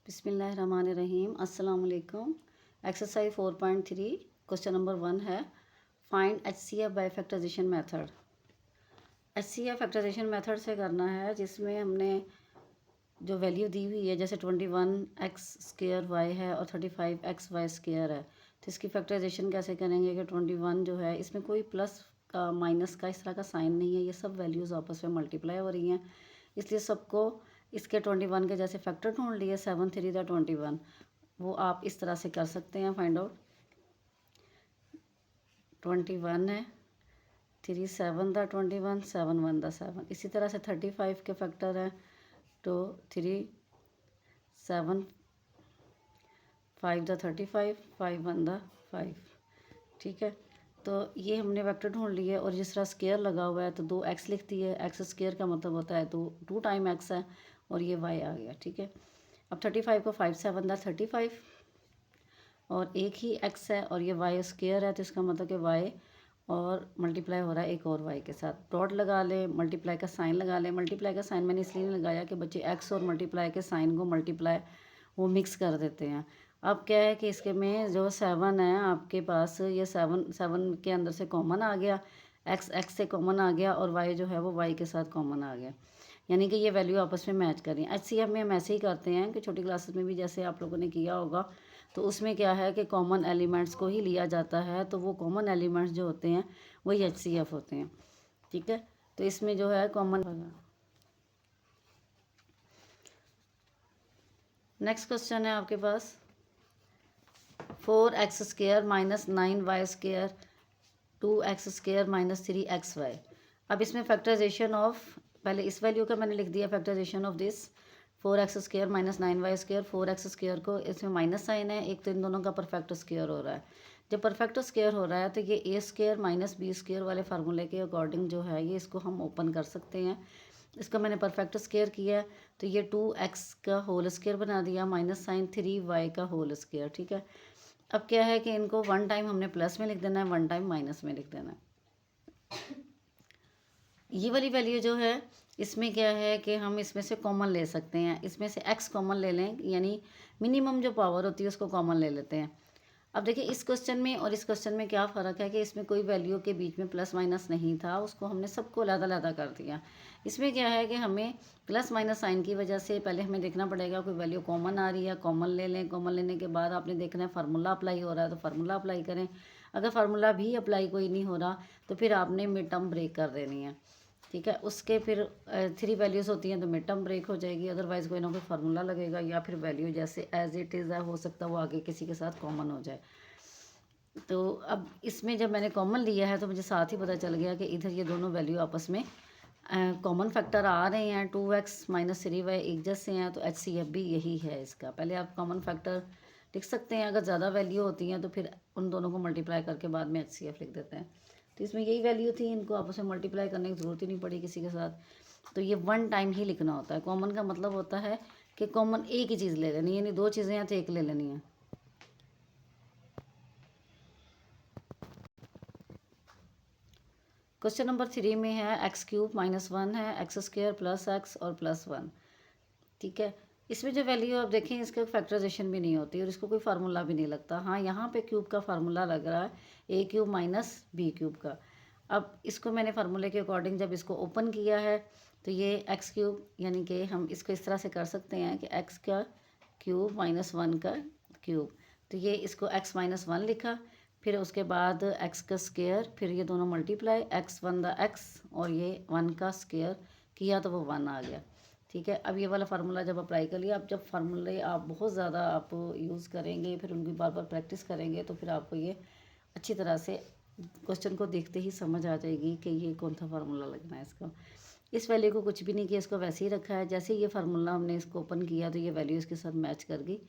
बिस्मिल्लाहिर्रहमानिर्रहीम। अस्सलाम वालेकुम। एक्सरसाइज 4.3 क्वेश्चन नंबर 1 है find HCF by factorization method. HCF factorization method से करना है जिसमें हमने जो वैल्यू दी हुई है जैसे 21x² y है और 35xy² है, तो इसकी फैक्टराइजेशन कैसे करेंगे कि 21 जो है इसमें कोई प्लस का माइनस का इस तरह का साइन नहीं है, ये सब वैल्यूज़ आपस में मल्टीप्लाई हो रही हैं, इसलिए सबको इसके 21 के जैसे फैक्टर ढूंढ लिए 7 3 21। वो आप इस तरह से कर सकते हैं फाइंड आउट। 21 है 3 7 21 7 1 7। इसी तरह से 35 के फैक्टर हैं तो 3 7 5 35 5 1 5। ठीक है, तो ये हमने वेक्टर ढूंढ लिए और जिस तरह स्केयर लगा हुआ है तो 2x लिख दिए। एक्स स्केयर का मतलब होता है तो 2 टाइम x है और ये y आ गया। ठीक है, अब 35 को 5 7 35 और एक ही x है और ये y स्केयर है तो इसका मतलब कि y और मल्टीप्लाई हो रहा है एक और y के साथ। डॉट लगा लें, मल्टीप्लाई का साइन लगा लें। मल्टीप्लाई का साइन मैंने इसलिए नहीं लगाया कि बच्चे x और मल्टीप्लाई के साइन को मल्टीप्लाई वो मिक्स कर देते हैं। अब क्या है कि इसके में जो 7 है आपके पास, ये 7 के अंदर से कॉमन आ गया, x से कॉमन आ गया और y जो है वो y के साथ कॉमन आ गया, यानी कि ये वैल्यू आपस में मैच कर रही हैं। HCF में हम ऐसे ही करते हैं कि छोटी क्लासेस में भी जैसे आप लोगों ने किया होगा, तो उसमें क्या है कि कॉमन एलिमेंट्स को ही लिया जाता है, तो वो कॉमन एलिमेंट्स जो होते हैं वही HCF होते हैं। ठीक है, तो इसमें जो है कॉमन। नेक्स्ट क्वेश्चन है आपके पास 4x² minus 9y² 2x² minus 3xy। अब इसमें फैक्टराइजेशन ऑफ, पहले इस वैल्यू का मैंने लिख दिया factorization of this 4x² minus 9y²। 4x² को इसमें माइनस साइन है, एक तो इन दोनों का परफेक्ट स्क्वायर हो रहा है। जब परफेक्ट स्क्वायर हो रहा है तो ये a² माइनस b² वाले फार्मूले के अकॉर्डिंग जो है ये इसको हम ओपन कर सकते हैं। इसका मैंने परफेक्ट स्क्वायर किया तो ये 2x का होल स्क्वायर बना दिया माइनस साइन 3y का होल स्क्वायर। ठीक है, अब क्या है कि इनको 1 टाइम हमने प्लस में लिख देना है, 1 टाइम माइनस में लिख देना है। ये वाली वैल्यू जो है इसमें क्या है कि हम इसमें से कॉमन ले सकते हैं, इसमें से x कॉमन ले लें, यानी मिनिमम जो पावर होती है उसको कॉमन ले लेते हैं। अब देखिए इस क्वेश्चन में और इस क्वेश्चन में क्या फ़र्क है कि इसमें कोई वैल्यू के बीच में प्लस माइनस नहीं था, उसको हमने सबको अलग-अलग कर दिया। इसमें क्या है कि हमें प्लस माइनस साइन की वजह से पहले हमें देखना पड़ेगा कोई वैल्यू कॉमन आ रही है, कॉमन ले लें। कॉमन लेने के बाद आपने देखना है फार्मूला अप्लाई हो रहा है तो फार्मूला अप्लाई करें। अगर फार्मूला भी अप्लाई कोई नहीं हो रहा तो फिर आपने मिड टर्म ब्रेक कर देनी है। ठीक है, उसके फिर 3 वैल्यूज़ होती हैं तो मिड टर्म ब्रेक हो जाएगी, अदरवाइज़ कोई ना कोई फार्मूला लगेगा या फिर वैल्यू जैसे एज इट इज़ है, हो सकता है वो आगे किसी के साथ कॉमन हो जाए। तो अब इसमें जब मैंने कॉमन लिया है तो मुझे साथ ही पता चल गया कि इधर ये दोनों वैल्यू आपस में कॉमन फैक्टर आ रहे हैं। 2x माइनस 3y एक जैसे हैं तो HCF भी यही है इसका। पहले आप कॉमन फैक्टर लिख सकते हैं, अगर ज़्यादा वैल्यू होती हैं तो फिर उन दोनों को मल्टीप्लाई करके बाद में HCF लिख देते हैं। तो इसमें यही वैल्यू थी, इनको आपस में मल्टीप्लाई करने की ज़रूरत ही नहीं पड़ी किसी के साथ। तो ये 1 टाइम ही लिखना होता है। कॉमन का मतलब होता है कि कॉमन एक ही चीज़ ले लेनी, यानी 2 चीज़ें हैं तो एक ले लेनी है। क्वेश्चन नंबर 3 में है x³ माइनस 1 है, x² प्लस x और प्लस 1। ठीक है, इसमें जो वैल्यू आप देखें इसका फैक्टराइजेशन भी नहीं होती और इसको कोई फार्मूला भी नहीं लगता। हाँ, यहाँ पे क्यूब का फार्मूला लग रहा है a³ माइनस b³ का। अब इसको मैंने फार्मूले के अकॉर्डिंग जब इसको ओपन किया है तो ये x³ यानी कि हम इसको इस तरह से कर सकते हैं कि x का क्यूब माइनस 1 का क्यूब, तो ये इसको x माइनस 1 लिखा, फिर उसके बाद x का स्क्वायर, फिर ये दोनों मल्टीप्लाई x 1 x और ये 1 का स्क्वायर किया तो वो 1 आ गया। ठीक है, अब ये वाला फार्मूला जब अप्लाई कर लिया, अब जब फार्मूले आप बहुत ज़्यादा आप यूज़ करेंगे, फिर उनकी बार बार प्रैक्टिस करेंगे तो फिर आपको ये अच्छी तरह से क्वेश्चन को देखते ही समझ आ जाएगी कि ये कौन सा फार्मूला लगना है इसको। इस वैल्यू को कुछ भी नहीं किया, इसको वैसे ही रखा है। जैसे ही ये फार्मूला हमने इसको ओपन किया तो ये वैल्यू इसके साथ मैच कर गई।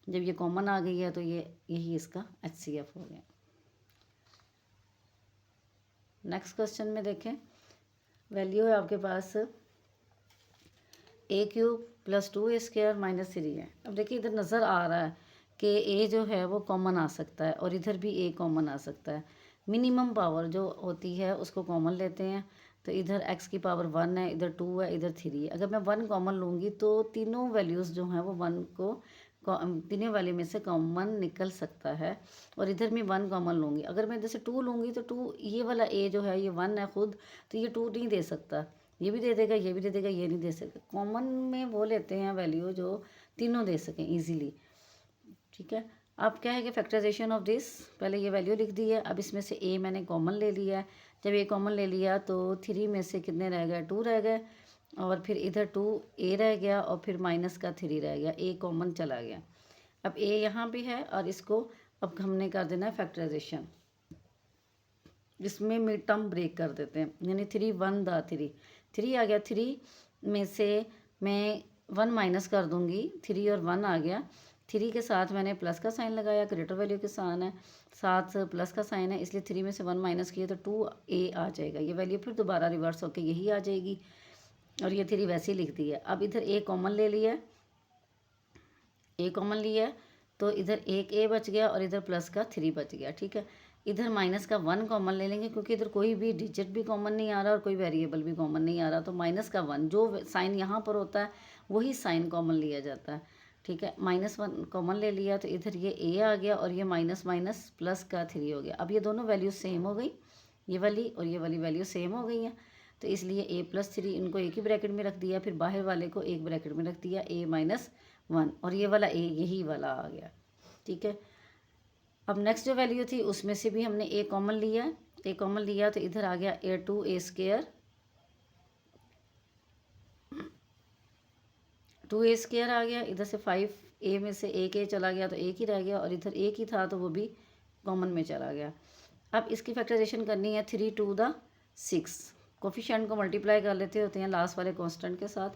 जब ये कॉमन आ गई है तो ये यही इसका HCF हो गया। नेक्स्ट क्वेश्चन में देखें, वैल्यू है आपके पास a³ प्लस 2a² माइनस 3 है। अब देखिए इधर नज़र आ रहा है कि a जो है वो कॉमन आ सकता है और इधर भी a कॉमन आ सकता है। मिनिमम पावर जो होती है उसको कॉमन लेते हैं, तो इधर x की पावर 1 है, इधर 2 है, इधर 3 है। अगर मैं 1 कॉमन लूँगी तो तीनों वैल्यूज़ जो हैं वो 1 को तीनों वैल्यू में से कॉमन निकल सकता है। और इधर मैं 1 कॉमन लूँगी, अगर मैं इधर से 2 लूँगी तो 2 ये वाला a जो है ये 1 है खुद, तो ये 2 नहीं दे सकता, ये भी दे देगा, ये भी दे देगा, ये नहीं दे सकता। कॉमन में वो लेते हैं वैल्यू जो तीनों दे सकें ईजीली, ठीक है। अब क्या है कि फैक्टराइजेशन ऑफ दिस, पहले ये वैल्यू लिख दी है, अब इसमें से a मैंने कॉमन ले लिया है। जब a कॉमन ले लिया तो 3 में से कितने रह गए, 2 रह गए, और फिर इधर 2a रह गया, और फिर माइनस का 3 रह गया, a कॉमन चला गया। अब a यहाँ भी है, और इसको अब हमने कर देना है फैक्टराइजेशन, जिसमें मिड टर्म ब्रेक कर देते हैं, यानी 3 1 दा 3 आ गया। 3 में से मैं 1 माइनस कर दूंगी, 3 और 1 आ गया। 3 के साथ मैंने प्लस का साइन लगाया, ग्रेटर वैल्यू के साथ प्लस का साइन है, इसलिए 3 में से 1 माइनस किया तो 2a आ जाएगा। ये वैल्यू फिर दोबारा रिवर्स होकर यही आ जाएगी, और ये 3 वैसे ही लिख दी है। अब इधर a कॉमन ले लिया, a कॉमन लिया है, तो इधर एक a बच गया और इधर प्लस का 3 बच गया, ठीक है। इधर माइनस का 1 कॉमन ले लेंगे, क्योंकि इधर कोई भी डिजिट भी कॉमन नहीं आ रहा और कोई वेरिएबल भी कॉमन नहीं आ रहा, तो माइनस का 1 जो साइन यहाँ पर होता है वही साइन कॉमन लिया जाता है, ठीक है। -1 कॉमन ले लिया, तो इधर ये a आ गया, और ये माइनस माइनस प्लस का 3 हो गया। अब ये दोनों वैल्यू सेम हो गई, ये वाली और ये वाली वैल्यू सेम हो गई हैं, तो इसलिए a + 3 इनको एक ही ब्रैकेट में रख दिया, फिर बाहर वाले को एक ब्रैकेट में रख दिया, a - 1, और ये वाला a यही वाला आ गया, ठीक है। अब नेक्स्ट जो वैल्यू थी उसमें से भी हमने a कॉमन लिया, तो इधर आ गया a2a² 2a² आ गया। इधर से 5a में से एक a चला गया तो एक ही रह गया, और इधर एक ही था तो वो भी कॉमन में चला गया। अब इसकी फैक्टराइजेशन करनी है 3 to the 6, कोफिशिएंट को मल्टीप्लाई कर लेते होते हैं लास्ट वाले कांस्टेंट के साथ,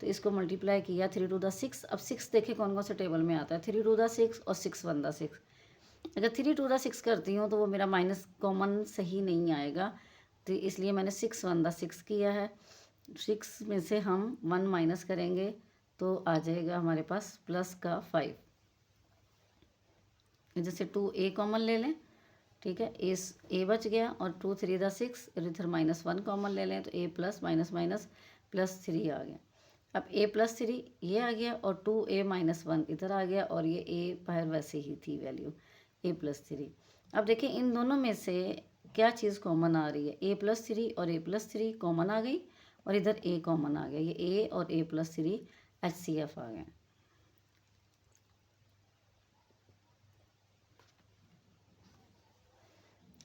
तो इसको मल्टीप्लाई किया 3 to the 6। अब 6 देखें कौन कौन से टेबल में आता है, 3 to the 6 और 6 1 the 6। अगर 3 to the 6 करती हूँ तो वो मेरा माइनस कॉमन सही नहीं आएगा, तो इसलिए मैंने 6 1 the 6 किया है। 6 में से हम 1 माइनस करेंगे तो आ जाएगा हमारे पास प्लस का 5। जैसे 2a कॉमन ले लें, ठीक है, a बच गया, और 2 3 the 6, इधर -1 कॉमन ले लें तो a प्लस माइनस माइनस +3 आ गया। अब a + 3 ये आ गया, और 2a - 1 इधर आ गया, और ये a बाहर वैसे ही थी वैल्यू a + 3। अब देखिए इन दोनों में से क्या चीज़ कॉमन आ रही है, a + 3 और a + 3 कॉमन आ गई, और इधर a कॉमन आ गया, ये a और a + 3 HCF आ गए।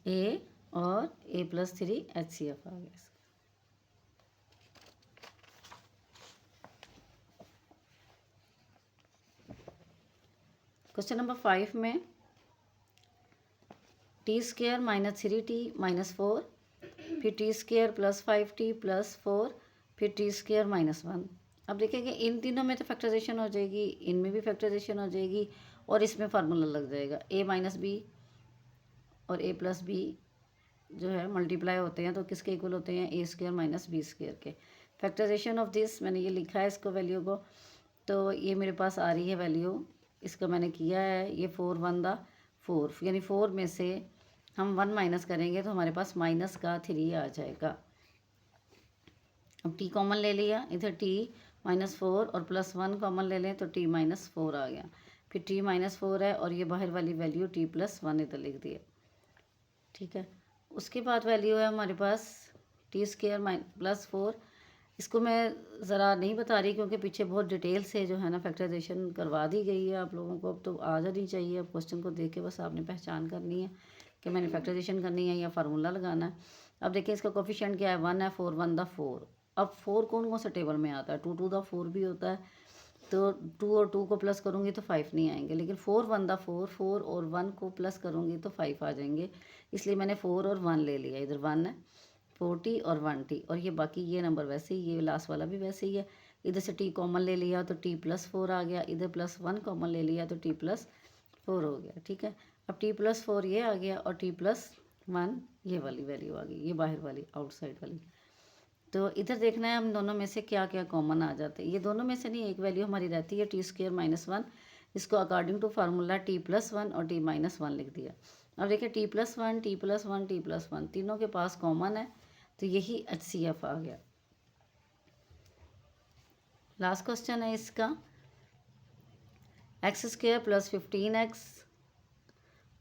a और a + 3 HCF आ गया। क्वेश्चन नंबर 5 में t² - 3t - 4, फिर t² + 5t + 4, फिर t² - 1। अब देखेंगे इन तीनों में तो फैक्टराइजेशन हो जाएगी, इनमें भी फैक्टराइजेशन हो जाएगी, और इसमें फार्मूला लग जाएगा a - b और a + b जो है मल्टीप्लाई होते हैं तो किसके इक्वल होते हैं, a² - b² के। फैक्टराइजेशन ऑफ दिस मैंने ये लिखा है इसको वैल्यू को, तो ये मेरे पास आ रही है वैल्यू, इसका मैंने किया है, ये 4 1 the 4, यानी 4 में से हम 1 माइनस करेंगे तो हमारे पास माइनस का 3 आ जाएगा। अब t कॉमन ले लिया, इधर t -4 और +1 कॉमन ले लें तो t -4 आ गया, फिर t -4 है, और ये बाहर वाली वैल्यू t + 1 इधर लिख दिया, ठीक है। उसके बाद वैल्यू है हमारे पास t² + 4। इसको मैं ज़रा नहीं बता रही क्योंकि पीछे बहुत डिटेल से जो है ना फैक्टराइजेशन करवा दी गई है आप लोगों को, अब तो आ जानी चाहिए। अब क्वेश्चन को देख के बस आपने पहचान करनी है कि मैंने फैक्टराइजेशन करनी है या फार्मूला लगाना है। अब देखिए इसका कोफिशिएंट क्या है, 1 है, 4 1 the 4। अब 4 कौन कौन सा टेबल में आता है, 2 2 the 4 भी होता है, तो 2 और 2 को प्लस करूँगी तो 5 नहीं आएंगे, लेकिन 4 1 the 4, 4 और 1 को प्लस करूँगी तो 5 आ जाएंगे, इसलिए मैंने 4 और 1 ले लिया। इधर 1 है, 4t और 1t, और ये बाकी ये नंबर वैसे ही, ये लास्ट वाला भी वैसे ही है। इधर से t कॉमन ले लिया तो t + 4 आ गया, इधर +1 कॉमन ले लिया तो t + 4 हो गया, ठीक है। अब t + 4 ये आ गया, और t + 1 ये वाली वैल्यू आ गई, ये बाहर वाली आउटसाइड वाली। तो इधर देखना है हम दोनों में से क्या क्या कॉमन आ जाते हैं। ये दोनों में से नहीं, एक वैल्यू हमारी रहती है t² - 1, इसको अकॉर्डिंग टू फार्मूला t + 1 और t - 1 लिख दिया। अब देखिए t + 1 t + 1 t + 1 तीनों के पास कॉमन है, तो यही HCF आ गया। लास्ट क्वेश्चन है इसका, एक्स स्क्वायर प्लस 15x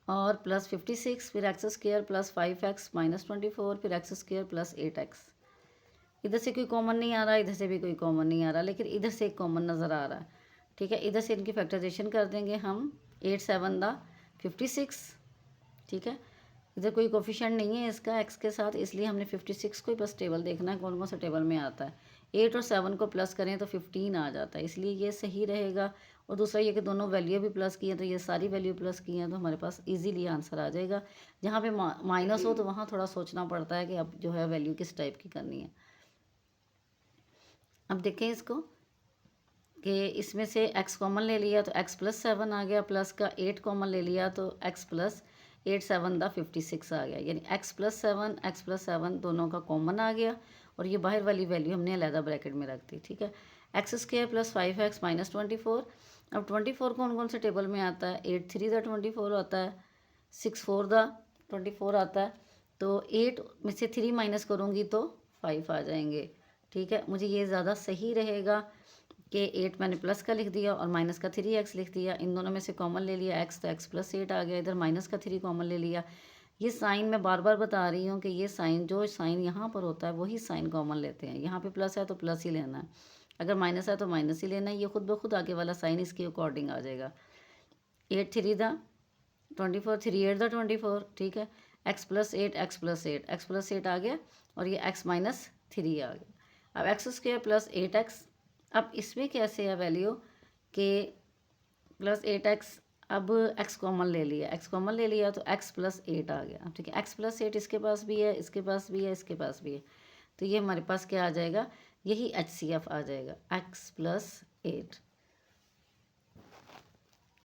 और प्लस 56, फिर x square plus 5x minus 24, फिर एक्स स्क्वायर प्लस 8x। इधर से कोई कॉमन नहीं आ रहा, इधर से भी कोई कॉमन नहीं आ रहा, लेकिन इधर से एक कॉमन नज़र आ रहा है। ठीक है, इधर से इनकी फैक्टराइजेशन कर देंगे हम, 8 7 दा 56। ठीक है, इधर कोई कोफिशिएंट नहीं है इसका एक्स के साथ, इसलिए हमने 56 को ही बस टेबल देखना है कौन कौन सा टेबल में आता है। 8 और 7 को प्लस करें तो 15 आ जाता है, इसलिए ये सही रहेगा। और दूसरा ये कि दोनों वैल्यू भी प्लस की हैं, तो ये सारी वैल्यू प्लस की हैं, तो हमारे पास इजीली आंसर आ जाएगा। जहाँ पे माइनस हो तो वहाँ थोड़ा सोचना पड़ता है कि अब जो है वैल्यू किस टाइप की करनी है। अब देखें इसको कि इसमें से x कॉमन ले लिया तो x प्लस 7 आ गया, प्लस का 8 कॉमन ले लिया तो x प्लस 8 7 दा 56 आ गया, यानी x प्लस 7 दोनों का कॉमन आ गया। और ये बाहर वाली वैल्यू हमने अलहदा ब्रैकेट में रख दी। ठीक है, x square plus 5x minus 24। अब 24 कौन कौन से टेबल में आता है, 8 3 दा 24 आता है, 6 4 दा 24 आता है, तो 8 में से 3 माइनस करूँगी तो 5 आ जाएंगे। ठीक है, मुझे ये ज़्यादा सही रहेगा कि 8 मैंने प्लस का लिख दिया और माइनस का 3x लिख दिया, इन दोनों में से कॉमन ले लिया x, तो x प्लस 8 आ गया, इधर माइनस का 3 कॉमन ले लिया। ये साइन मैं बार बार बता रही हूँ कि ये साइन जो साइन यहाँ पर होता है वही साइन कॉमन लेते हैं। यहाँ पे प्लस है तो प्लस ही लेना है, अगर माइनस है तो माइनस ही लेना है, ये खुद ब खुद आगे वाला साइन इसके अकॉर्डिंग आ जाएगा। 8 3 दा 24, 3 8 दा 24। ठीक है, x प्लस 8 आ गया और ये x माइनस 3 आ गया। अब एक्स स्क्वायर प्लस 8x, अब इसमें कैसे है वैल्यू के प्लस 8x, अब x कॉमन ले लिया, x कॉमन ले लिया तो x प्लस 8 आ गया। ठीक है, x प्लस 8 इसके पास भी है, इसके पास भी है, इसके पास भी है, तो ये हमारे पास क्या आ जाएगा, यही HCF आ जाएगा, x प्लस 8।